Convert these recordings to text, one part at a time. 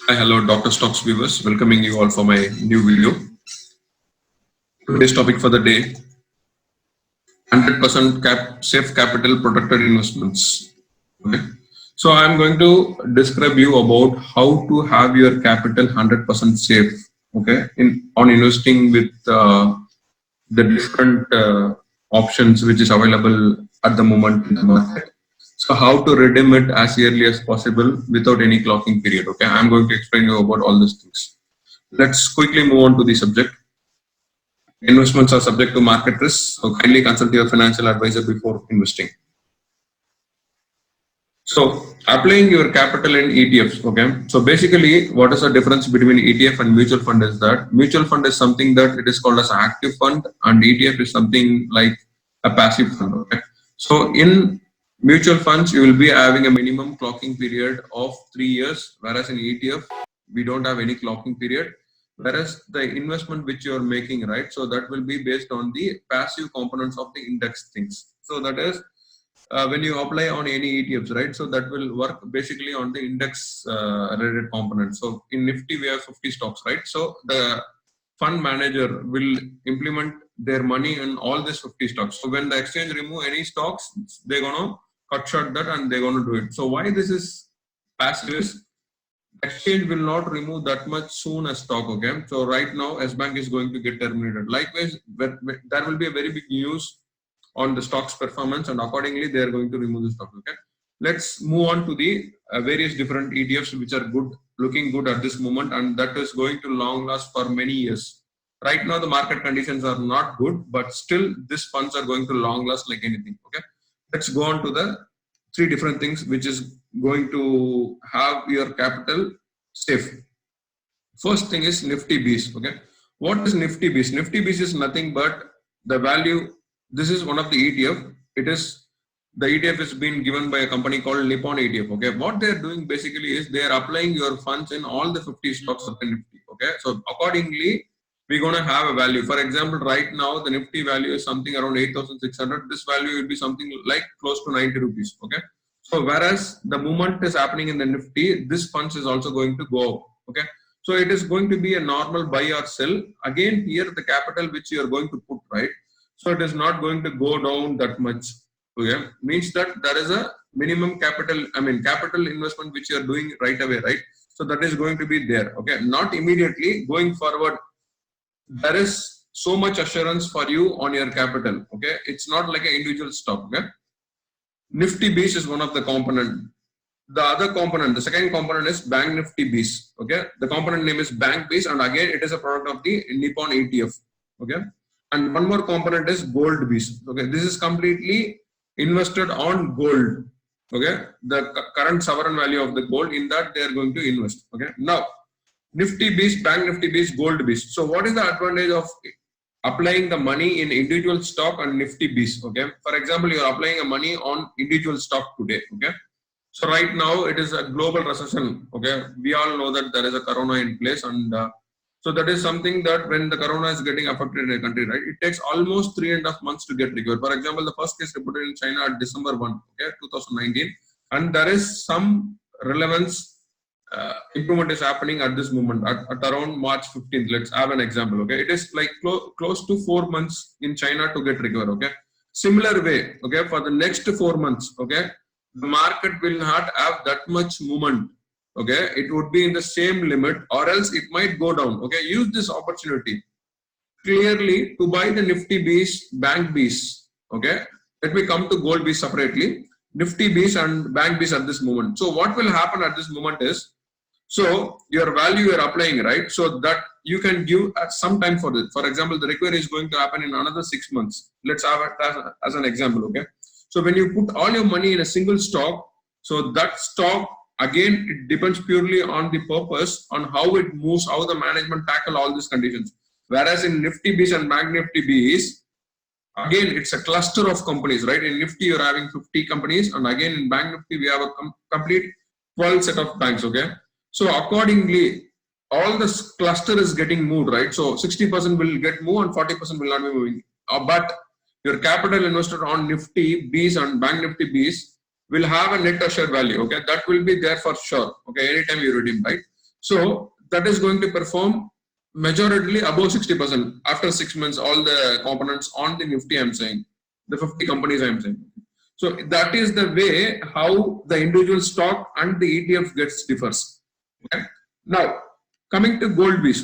Hi, hello, Dr.Stocks viewers. Welcoming you all for my new video. Today's topic for the day: 100% safe capital protected investments. Okay. So I'm going to describe you about how to have your capital 100% safe. Okay, in on investing with the different options which is available at the moment in the market. So how to redeem it as early as possible without any clocking period. Okay, I'm going to explain you about all these things. Let's quickly move on to the subject. Investments are subject to market risks, so kindly consult your financial advisor before investing. So, applying your capital in ETFs, okay. So, basically, what is the difference between ETF and mutual fund is that mutual fund is something that it is called as active fund, and ETF is something like a passive fund, okay. So, in mutual funds, you will be having a minimum clocking period of 3 years, whereas in ETF, we don't have any clocking period. Whereas the investment which you are making, right, so that will be based on the passive components of the index things. So that is when you apply on any ETFs, right? So that will work basically on the index related components. So in Nifty, we have 50 stocks, right? So the fund manager will implement their money in all these 50 stocks. So when the exchange remove any stocks, they're gonna cut short that and they're gonna do it. So why this is passive is exchange will not remove that much soon as stock. Okay, so right now S Bank is going to get terminated. Likewise, there will be a very big news on the stock's performance, and accordingly they are going to remove the stock. Okay, let's move on to the various different ETFs which are good, looking good at this moment, and that is going to long last for many years. Right now the market conditions are not good, but still these funds are going to long last like anything. Okay, let's go on to the three different things which is going to have your capital safe. First thing is Nifty Bees. Okay, what is Nifty Bees? Nifty Bees is nothing but the value. This is one of the ETF. It is the ETF is being given by a company called Nippon ETF. Okay, what they are doing basically is they are applying your funds in all the 50 stocks of the Nifty. Okay, so accordingly we're going to have a value. For example, right now the Nifty value is something around 8,600. This value will be something like close to 90 rupees. Okay, so whereas the movement is happening in the Nifty, this funds is also going to go up. Okay, so it is going to be a normal buy or sell. Again, here the capital which you are going to put, right? So it is not going to go down that much. Okay, means that there is a minimum capital. I mean, capital investment which you are doing right away, right? So that is going to be there. Okay, not immediately going forward. There is so much assurance for you on your capital. Okay, it's not like an individual stock. Okay, Nifty Bees is one of the component. The other component, the second component is Bank Nifty Bees. Okay, the component name is Bank Bees, and again it is a product of the Nippon ETF. Okay, and one more component is Gold Bees. Okay, this is completely invested on gold. Okay, the current sovereign value of the gold, in that they are going to invest. Okay, now Nifty Bees, Bank Nifty Bees, Gold Bees. So what is the advantage of applying the money in individual stock and Nifty Bees? Okay, for example, you are applying a money on individual stock today. Okay, so right now it is a global recession. Okay, we all know that there is a corona in place, and so that is something that when the corona is getting affected in a country, right, it takes almost 3.5 months to get recovered. For example, the first case reported in China at December 1, okay, 2019, and there is some relevance improvement is happening at this moment at around March 15th. Let's have an example. Okay, it is like close to 4 months in China to get recovered. Okay, similar way. Okay, for the next 4 months. Okay, the market will not have that much movement. Okay, it would be in the same limit, or else it might go down. Okay, use this opportunity clearly to buy the Nifty Bees, Bank Bees. Okay, let me come to Gold Bees separately. Nifty Bees and Bank Bees at this moment. So what will happen at this moment is, so your value you are applying, right? So that you can give at some time for this. For example, the recovery is going to happen in another 6 months. Let's have it as an example. Okay, so when you put all your money in a single stock, so that stock, again, it depends purely on the purpose, on how it moves, how the management tackle all these conditions. Whereas in Nifty Bees and Bank Nifty Bees, again, it's a cluster of companies, right? In Nifty, you're having 50 companies, and again in Bank Nifty, we have a complete 12 set of banks. Okay, so accordingly, all this cluster is getting moved, right? So 60% will get moved and 40% will not be moving. But your capital invested on Nifty Bees and Bank Nifty Bees will have a net assured value. Okay, that will be there for sure. Okay, anytime you redeem, right? So that is going to perform majority above 60% after 6 months. All the components on the Nifty, I'm saying, the 50 companies I'm saying. So that is the way how the individual stock and the ETF gets differs. Okay. Now coming to gold bees.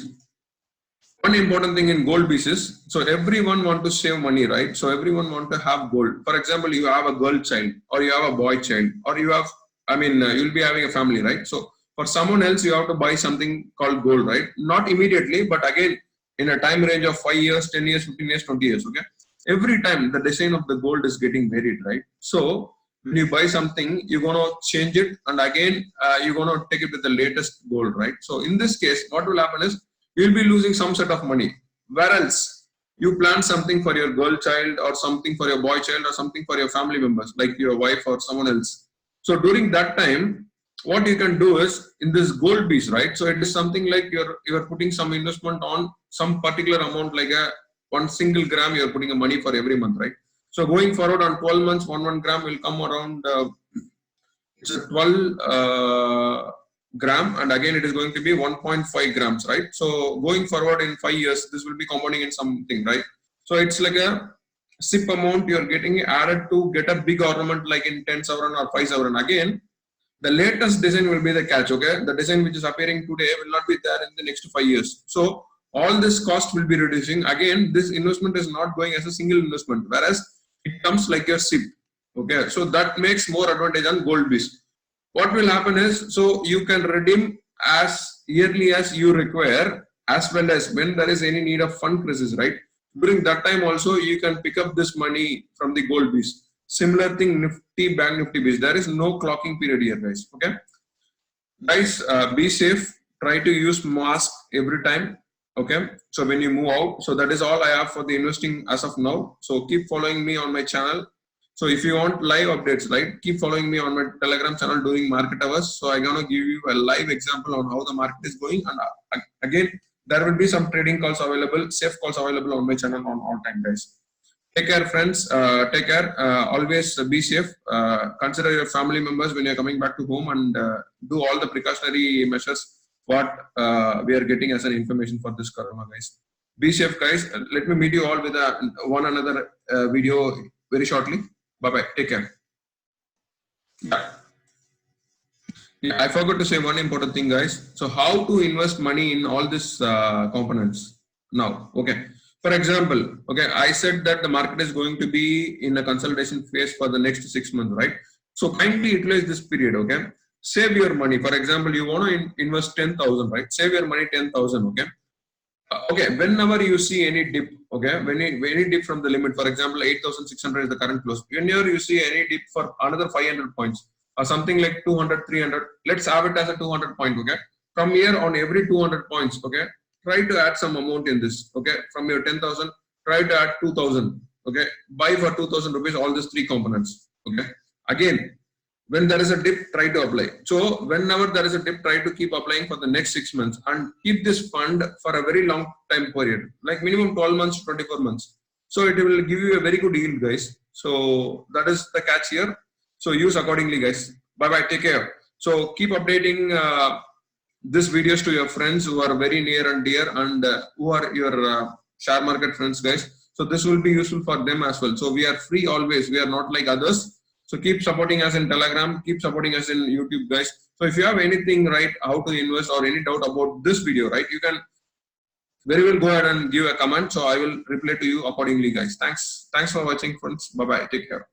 One important thing in gold bees is, so everyone want to save money, right? So everyone want to have gold. For example, you have a girl child or you have a boy child or you have, you'll be having a family, right? So for someone else, you have to buy something called gold, right? Not immediately, but again, in a time range of 5 years, 10 years, 15 years, 20 years, okay? Every time the design of the gold is getting varied, right? So when you buy something, you're going to change it and again, you're going to take it with the latest gold, right? So in this case, what will happen is, you'll be losing some set of money. Whereas you plan something for your girl child or something for your boy child or something for your family members, like your wife or someone else. So during that time, what you can do is in this gold piece, right? So it is something like you're putting some investment on some particular amount, like a 1 single gram, you're putting a money for every month, right? So going forward on 12 months, 1 gram will come around, it's a 12 gram, and again it is going to be 1.5 grams, right? So going forward in 5 years, this will be compounding in something, right? So it's like a SIP amount you're getting added to get a big ornament like in 10 sovereign or 5 sovereign. Again, the latest design will be the catch, okay? The design which is appearing today will not be there in the next 5 years. So all this cost will be reducing. Again, this investment is not going as a single investment, whereas it comes like your SIP, okay? So that makes more advantage on gold base. What will happen is, so you can redeem as yearly as you require, as well as when there is any need of fund crisis, right? During that time also, you can pick up this money from the gold bees. Similar thing, Nifty, Bank Nifty bees. There is no clocking period here, guys. Okay, guys, be safe. Try to use mask every time. Okay, so when you move out, so that is all I have for the investing as of now. So keep following me on my channel. So if you want live updates, right, keep following me on my Telegram channel during market hours. So I'm gonna give you a live example on how the market is going, and again, there will be some trading calls available, safe calls available on my channel on all time, guys. Take care, friends. Take care. Always be safe. Consider your family members when you're coming back to home, and do all the precautionary measures what we are getting as an information for this corona, guys. Be safe, guys. Let me meet you all with one another video very shortly. Bye bye. Take care. Yeah. Yeah, I forgot to say one important thing, guys. So how to invest money in all these components now? Okay. For example, okay, I said that the market is going to be in a consolidation phase for the next 6 months, right? So kindly utilize this period, okay? Save your money. For example, you want to invest 10,000, right? Save your money 10,000, okay? Okay, whenever you see any dip, okay, when any dip from the limit, for example, 8,600 is the current close. Whenever you see any dip for another 500 points or something like 200, 300, let's have it as a 200 point, okay? From here on every 200 points, okay, try to add some amount in this, okay? From your 10,000, try to add 2,000, okay? Buy for 2,000 rupees all these three components, okay? Again, when there is a dip, try to apply. So whenever there is a dip, try to keep applying for the next 6 months and keep this fund for a very long time period, like minimum 12 months, 24 months. So it will give you a very good yield, guys. So that is the catch here. So use accordingly, guys. Bye bye. Take care. So keep updating these videos to your friends who are very near and dear, and who are your share market friends, guys. So this will be useful for them as well. So we are free always. We are not like others. So keep supporting us in Telegram, keep supporting us in YouTube, guys. So if you have anything, right, how to invest or any doubt about this video, right, you can very well go ahead and give a comment. So I will reply to you accordingly, guys. Thanks for watching, friends. Bye bye. Take care.